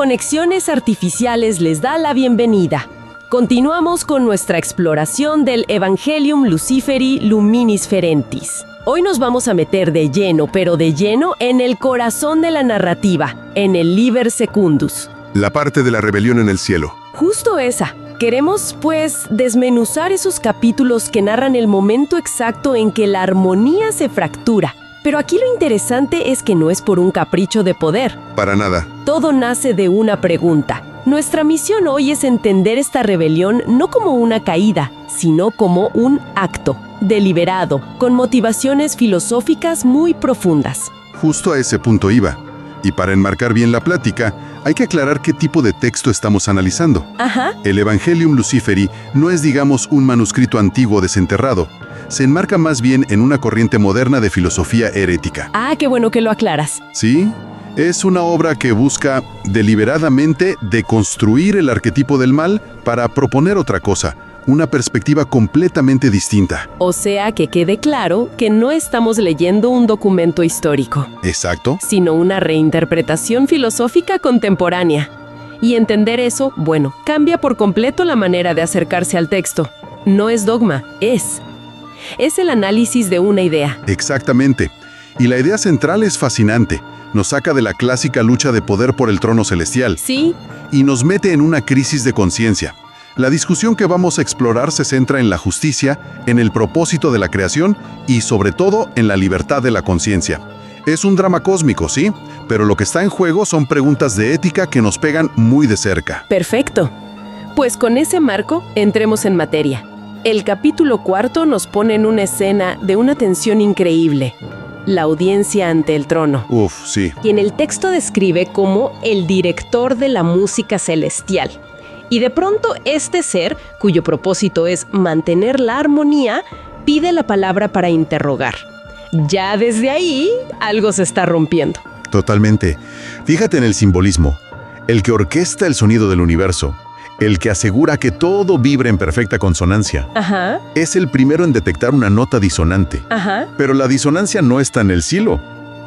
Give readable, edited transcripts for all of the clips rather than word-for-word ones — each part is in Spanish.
Conexiones Artificiales les da la bienvenida. Continuamos con nuestra exploración del Evangelium Luciferi Luminis Ferentis. Hoy nos vamos a meter de lleno, pero de lleno, en el corazón de la narrativa, en el Liber Secundus. La parte de la rebelión en el cielo. Justo esa. Queremos, pues, desmenuzar esos capítulos que narran el momento exacto en que la armonía se fractura. Pero aquí lo interesante es que no es por un capricho de poder. Para nada. Todo nace de una pregunta. Nuestra misión hoy es entender esta rebelión no como una caída, sino como un acto, deliberado, con motivaciones filosóficas muy profundas. Justo a ese punto iba. Y para enmarcar bien la plática, hay que aclarar qué tipo de texto estamos analizando. Ajá. El Evangelium Luciferi no es, digamos, un manuscrito antiguo desenterrado. Se enmarca más bien en una corriente moderna de filosofía herética. Ah, qué bueno que lo aclaras. ¿Sí? Es una obra que busca deliberadamente deconstruir el arquetipo del mal para proponer otra cosa, una perspectiva completamente distinta. O sea, que quede claro que no estamos leyendo un documento histórico, Exacto. sino una reinterpretación filosófica contemporánea. Y entender eso, bueno, cambia por completo la manera de acercarse al texto. No es dogma, es el análisis de una idea. Exactamente. Y la idea central es fascinante. Nos saca de la clásica lucha de poder por el trono celestial. Sí, Y nos mete en una crisis de conciencia. La discusión que vamos a explorar se centra en la justicia, en el propósito de la creación y, sobre todo, en la libertad de la conciencia. Es un drama cósmico, sí, pero lo que está en juego son preguntas de ética que nos pegan muy de cerca. perfecto. Pues con ese marco, entremos en materia. El capítulo 4 nos pone en una escena de una tensión increíble. La audiencia ante el trono. Uf, sí. Y en el texto describe como el director de la música celestial. Y de pronto este ser, cuyo propósito es mantener la armonía, pide la palabra para interrogar. Ya desde ahí, algo se está rompiendo. Totalmente. Fíjate en el simbolismo. El que orquesta el sonido del universo, el que asegura que todo vibre en perfecta consonancia, Ajá, es el primero en detectar una nota disonante. ajá. Pero la disonancia no está en el cielo,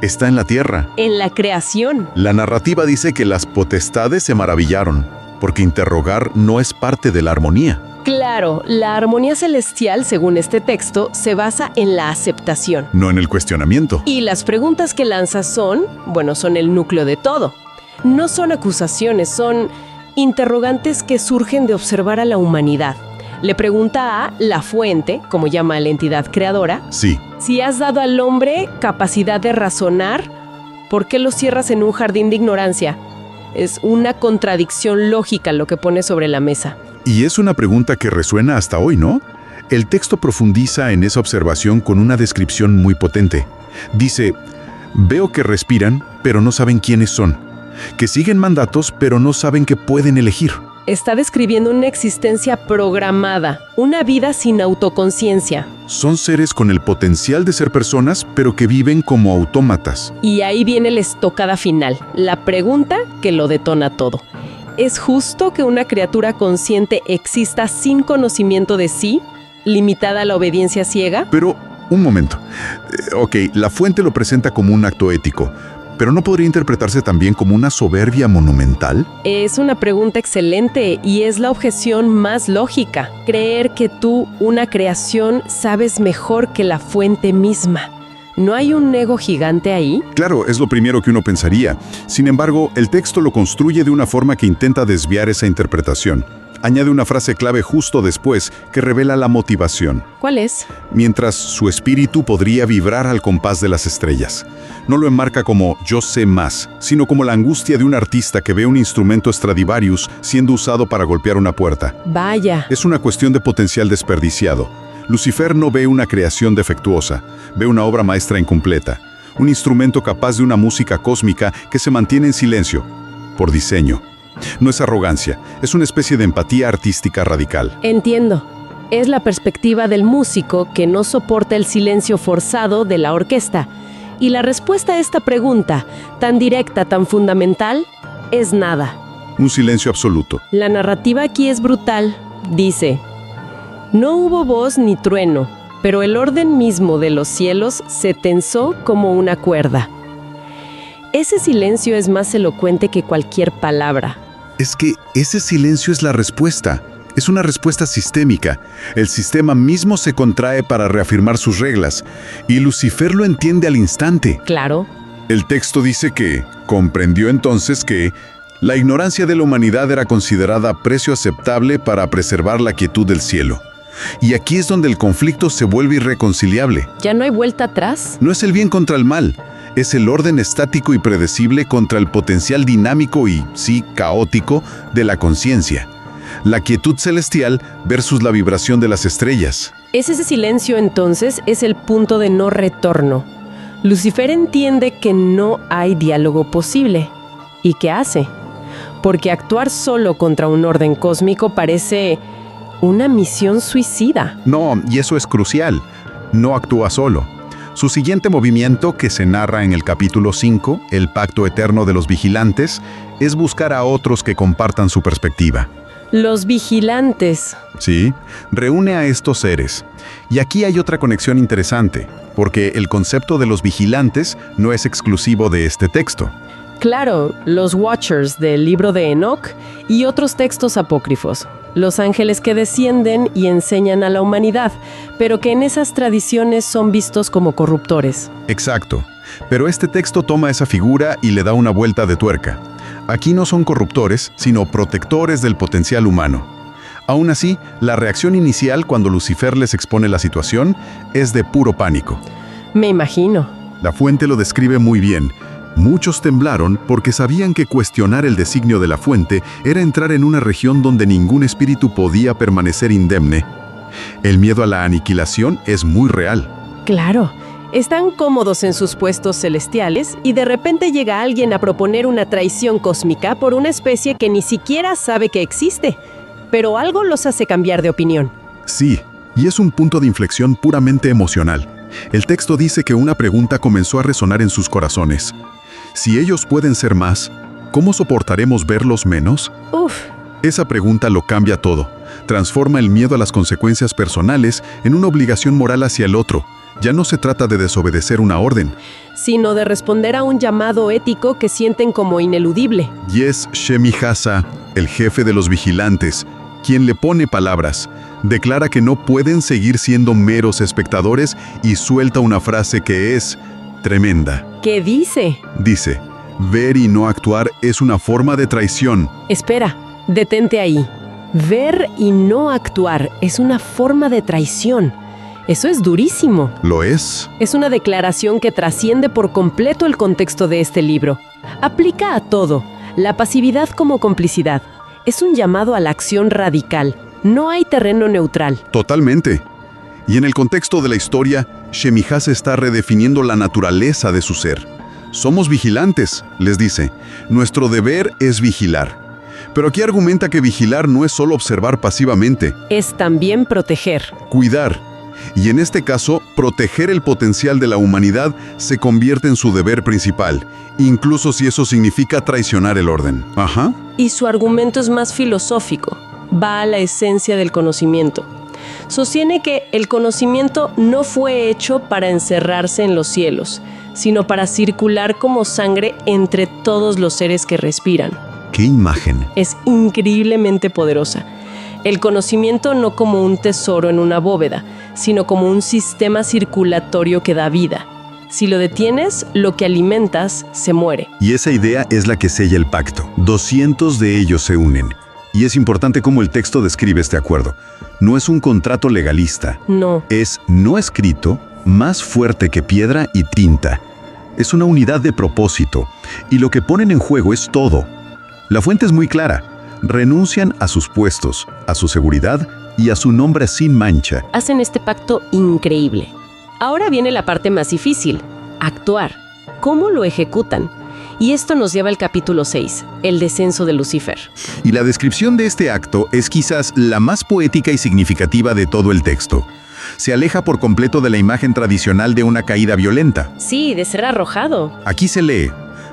está en la tierra. En la creación. La narrativa dice que las potestades se maravillaron, porque interrogar no es parte de la armonía. Claro, la armonía celestial, según este texto, se basa en la aceptación. No en el cuestionamiento. Y las preguntas que lanza son el núcleo de todo. No son acusaciones, son interrogantes que surgen de observar a la humanidad. Le pregunta a la fuente, como llama a la entidad creadora, Sí, si has dado al hombre capacidad de razonar, ¿por qué lo cierras en un jardín de ignorancia? Es una contradicción lógica lo que pone sobre la mesa. y es una pregunta que resuena hasta hoy, ¿no? El texto profundiza en esa observación con una descripción muy potente. Dice, veo que respiran, pero no saben quiénes son, que siguen mandatos, pero no saben que pueden elegir. Está describiendo una existencia programada, una vida sin autoconciencia. Son seres con el potencial de ser personas, pero que viven como autómatas. Y ahí viene la estocada final, la pregunta que lo detona todo. ¿Es justo que una criatura consciente exista sin conocimiento de sí, limitada a la obediencia ciega? Pero, un momento. Ok, la fuente lo presenta como un acto ético, pero ¿no podría interpretarse también como una soberbia monumental? Es una pregunta excelente y es la objeción más lógica. Creer que tú, una creación, sabes mejor que la fuente misma. ¿No hay un ego gigante ahí? Claro, es lo primero que uno pensaría. Sin embargo, el texto lo construye de una forma que intenta desviar esa interpretación. Añade una frase clave justo después que revela la motivación. ¿Cuál es? Mientras su espíritu podría vibrar al compás de las estrellas. No lo enmarca como yo sé más, sino como la angustia de un artista que ve un instrumento Stradivarius siendo usado para golpear una puerta. Vaya. Es una cuestión de potencial desperdiciado. Lucifer no ve una creación defectuosa, ve una obra maestra incompleta, un instrumento capaz de una música cósmica que se mantiene en silencio, por diseño. No es arrogancia, es una especie de empatía artística radical. Entiendo. Es la perspectiva del músico que no soporta el silencio forzado de la orquesta. Y la respuesta a esta pregunta, tan directa, tan fundamental, es nada. Un silencio absoluto. La narrativa aquí es brutal. Dice, no hubo voz ni trueno, pero el orden mismo de los cielos se tensó como una cuerda. Ese silencio es más elocuente que cualquier palabra. Es que ese silencio es la respuesta. Es una respuesta sistémica. El sistema mismo se contrae para reafirmar sus reglas, y Lucifer lo entiende al instante. Claro. El texto dice que comprendió entonces que la ignorancia de la humanidad era considerada precio aceptable para preservar la quietud del cielo. Y aquí es donde el conflicto se vuelve irreconciliable. ¿Ya no hay vuelta atrás? No es el bien contra el mal, es el orden estático y predecible contra el potencial dinámico y, sí, caótico de la conciencia. La quietud celestial versus la vibración de las estrellas. Ese silencio entonces es el punto de no retorno. Lucifer entiende que no hay diálogo posible. ¿Y qué hace? Porque actuar solo contra un orden cósmico parece una misión suicida. No, y eso es crucial. No actúa solo. Su siguiente movimiento, que se narra en el capítulo 5, el pacto eterno de los vigilantes, es buscar a otros que compartan su perspectiva. Los vigilantes. Sí, reúne a estos seres. Y aquí hay otra conexión interesante, porque el concepto de los vigilantes no es exclusivo de este texto. Claro, los Watchers del libro de Enoch y otros textos apócrifos. Los ángeles que descienden y enseñan a la humanidad, pero que en esas tradiciones son vistos como corruptores. Exacto. Pero este texto toma esa figura y le da una vuelta de tuerca. Aquí no son corruptores, sino protectores del potencial humano. Aún así, la reacción inicial cuando Lucifer les expone la situación es de puro pánico. Me imagino. La fuente lo describe muy bien. Muchos temblaron porque sabían que cuestionar el designio de la fuente era entrar en una región donde ningún espíritu podía permanecer indemne. El miedo a la aniquilación es muy real. Claro. Están cómodos en sus puestos celestiales y de repente llega alguien a proponer una traición cósmica por una especie que ni siquiera sabe que existe. Pero algo los hace cambiar de opinión. Sí, y es un punto de inflexión puramente emocional. El texto dice que una pregunta comenzó a resonar en sus corazones. Si ellos pueden ser más, ¿cómo soportaremos verlos menos? Uf. Esa pregunta lo cambia todo. Transforma el miedo a las consecuencias personales en una obligación moral hacia el otro. Ya no se trata de desobedecer una orden, sino de responder a un llamado ético que sienten como ineludible. Y es Shemi Hassa, el jefe de los vigilantes, quien le pone palabras. Declara que no pueden seguir siendo meros espectadores y suelta una frase que es tremenda. ¿Qué dice? Dice, ver y no actuar es una forma de traición. Espera, detente ahí. Ver y no actuar es una forma de traición. Eso es durísimo. ¿Lo es? Es una declaración que trasciende por completo el contexto de este libro. Aplica a todo, la pasividad como complicidad. Es un llamado a la acción radical. No hay terreno neutral. Totalmente. Y en el contexto de la historia, Shemi Hassa está redefiniendo la naturaleza de su ser. Somos vigilantes, les dice. Nuestro deber es vigilar. Pero aquí argumenta que vigilar no es solo observar pasivamente. Es también proteger. Cuidar. Y en este caso, proteger el potencial de la humanidad se convierte en su deber principal, incluso si eso significa traicionar el orden. Ajá. Y su argumento es más filosófico. Va a la esencia del conocimiento. Sostiene que el conocimiento no fue hecho para encerrarse en los cielos, sino para circular como sangre entre todos los seres que respiran. ¡Qué imagen! Es increíblemente poderosa. El conocimiento no como un tesoro en una bóveda, sino como un sistema circulatorio que da vida. Si lo detienes, lo que alimentas se muere. Y esa idea es la que sella el pacto. 200 de ellos se unen. Y es importante cómo el texto describe este acuerdo. No es un contrato legalista. No. Es no escrito, más fuerte que piedra y tinta. Es una unidad de propósito. Y lo que ponen en juego es todo. La fuente es muy clara. Renuncian a sus puestos, a su seguridad y a su nombre sin mancha. Hacen este pacto increíble. Ahora viene la parte más difícil, actuar. ¿Cómo lo ejecutan? Y esto nos lleva al capítulo 6, el descenso de Lucifer. Y la descripción de este acto es quizás la más poética y significativa de todo el texto. Se aleja por completo de la imagen tradicional de una caída violenta. Sí, de ser arrojado. Aquí se lee,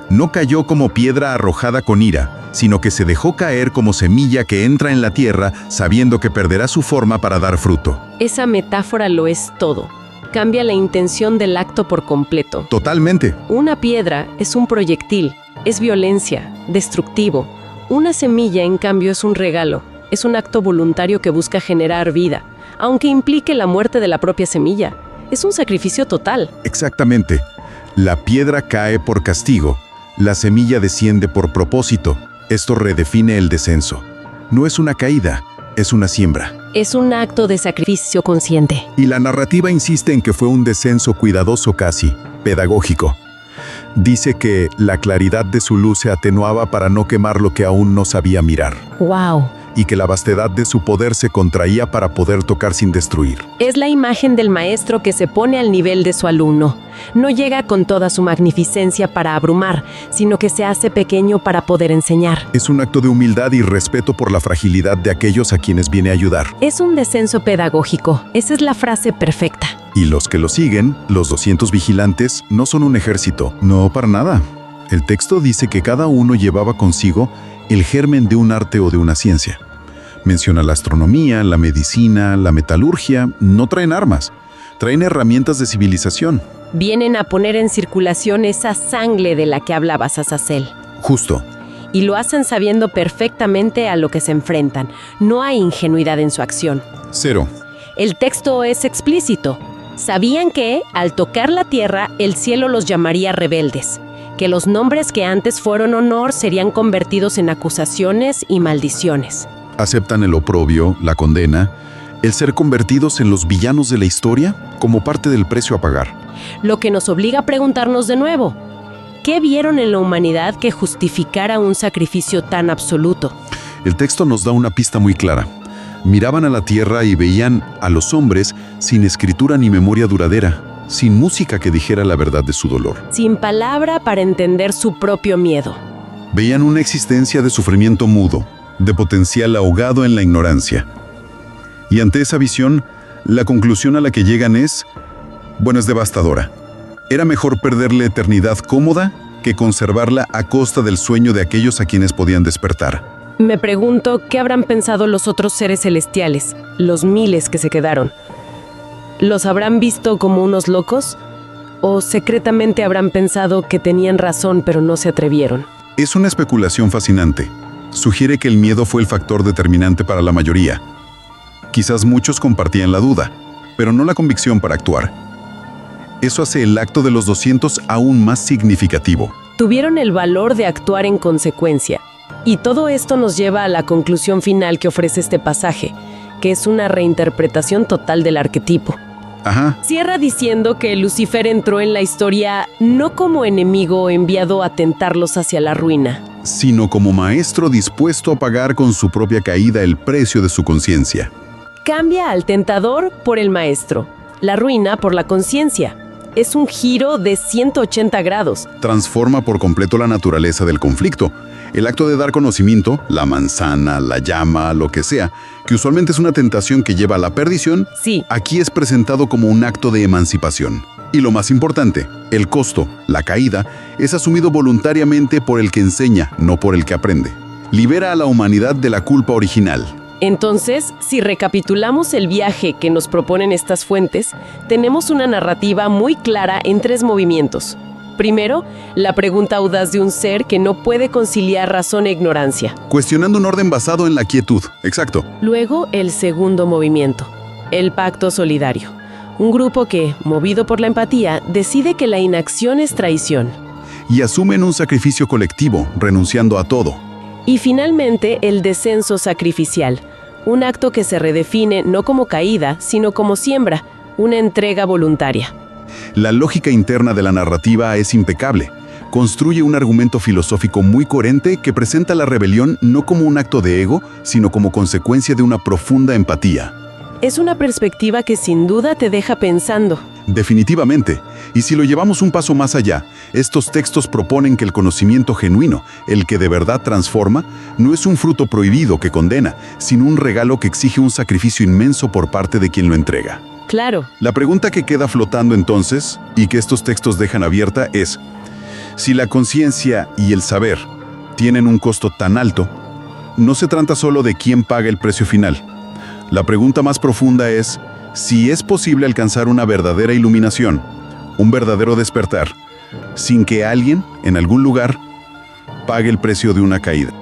no cayó como piedra arrojada con ira, sino que se dejó caer como semilla que entra en la tierra sabiendo que perderá su forma para dar fruto. Esa metáfora lo es todo. Cambia la intención del acto por completo. Totalmente. Una piedra es un proyectil, es violencia, destructivo. Una semilla, en cambio, es un regalo, es un acto voluntario que busca generar vida, aunque implique la muerte de la propia semilla. Es un sacrificio total. Exactamente. La piedra cae por castigo, la semilla desciende por propósito. Esto redefine el descenso. No es una caída, es una siembra. Es un acto de sacrificio consciente. Y la narrativa insiste en que fue un descenso cuidadoso casi, pedagógico. Dice que la claridad de su luz se atenuaba para no quemar lo que aún no sabía mirar. ¡Wow! Y que la vastedad de su poder se contraía para poder tocar sin destruir. Es la imagen del maestro que se pone al nivel de su alumno. No llega con toda su magnificencia para abrumar, sino que se hace pequeño para poder enseñar. Es un acto de humildad y respeto por la fragilidad de aquellos a quienes viene a ayudar. Es un descenso pedagógico. Esa es la frase perfecta. Y los que lo siguen, los 200 vigilantes, no son un ejército. No, para nada. El texto dice que cada uno llevaba consigo el germen de un arte o de una ciencia. Menciona la astronomía, la medicina, la metalurgia. No traen armas, traen herramientas de civilización. Vienen a poner en circulación esa sangre de la que hablabas, Azazel. Justo. Y lo hacen sabiendo perfectamente a lo que se enfrentan. No hay ingenuidad en su acción. Cero. El texto es explícito. Sabían que, al tocar la tierra, el cielo los llamaría rebeldes, que los nombres que antes fueron honor serían convertidos en acusaciones y maldiciones. Aceptan el oprobio, la condena, el ser convertidos en los villanos de la historia como parte del precio a pagar. Lo que nos obliga a preguntarnos de nuevo, ¿qué vieron en la humanidad que justificara un sacrificio tan absoluto? El texto nos da una pista muy clara. Miraban a la tierra y veían a los hombres sin escritura ni memoria duradera, sin música que dijera la verdad de su dolor. Sin palabra para entender su propio miedo. Veían una existencia de sufrimiento mudo, de potencial ahogado en la ignorancia. Y ante esa visión, la conclusión a la que llegan es devastadora. Era mejor perder la eternidad cómoda que conservarla a costa del sueño de aquellos a quienes podían despertar. Me pregunto qué habrán pensado los otros seres celestiales, los miles que se quedaron. ¿Los habrán visto como unos locos? ¿O secretamente habrán pensado que tenían razón pero no se atrevieron? Es una especulación fascinante. Sugiere que el miedo fue el factor determinante para la mayoría. Quizás muchos compartían la duda, pero no la convicción para actuar. Eso hace el acto de los 200 aún más significativo. Tuvieron el valor de actuar en consecuencia. Y todo esto nos lleva a la conclusión final que ofrece este pasaje, que es una reinterpretación total del arquetipo. Ajá. Cierra diciendo que Lucifer entró en la historia no como enemigo enviado a tentarlos hacia la ruina, sino como maestro dispuesto a pagar con su propia caída el precio de su conciencia. Cambia al tentador por el maestro, la ruina por la conciencia. Es un giro de 180 grados. Transforma por completo la naturaleza del conflicto. El acto de dar conocimiento, la manzana, la llama, lo que sea, que usualmente es una tentación que lleva a la perdición, sí, aquí es presentado como un acto de emancipación. Y lo más importante, el costo, la caída, es asumido voluntariamente por el que enseña, no por el que aprende. Libera a la humanidad de la culpa original. Entonces, si recapitulamos el viaje que nos proponen estas fuentes, tenemos una narrativa muy clara en 3 movimientos. Primero, la pregunta audaz de un ser que no puede conciliar razón e ignorancia. Cuestionando un orden basado en la quietud, exacto. Luego, el segundo movimiento, el pacto solidario. Un grupo que, movido por la empatía, decide que la inacción es traición. Y asumen un sacrificio colectivo, renunciando a todo. Y finalmente, el descenso sacrificial. Un acto que se redefine no como caída, sino como siembra, una entrega voluntaria. La lógica interna de la narrativa es impecable. Construye un argumento filosófico muy coherente que presenta la rebelión no como un acto de ego, sino como consecuencia de una profunda empatía. Es una perspectiva que sin duda te deja pensando. Definitivamente. Y si lo llevamos un paso más allá, estos textos proponen que el conocimiento genuino, el que de verdad transforma, no es un fruto prohibido que condena, sino un regalo que exige un sacrificio inmenso por parte de quien lo entrega. Claro. La pregunta que queda flotando entonces, y que estos textos dejan abierta, es: si la conciencia y el saber tienen un costo tan alto, no se trata solo de quién paga el precio final. La pregunta más profunda es: si es posible alcanzar una verdadera iluminación, un verdadero despertar, sin que alguien, en algún lugar, pague el precio de una caída.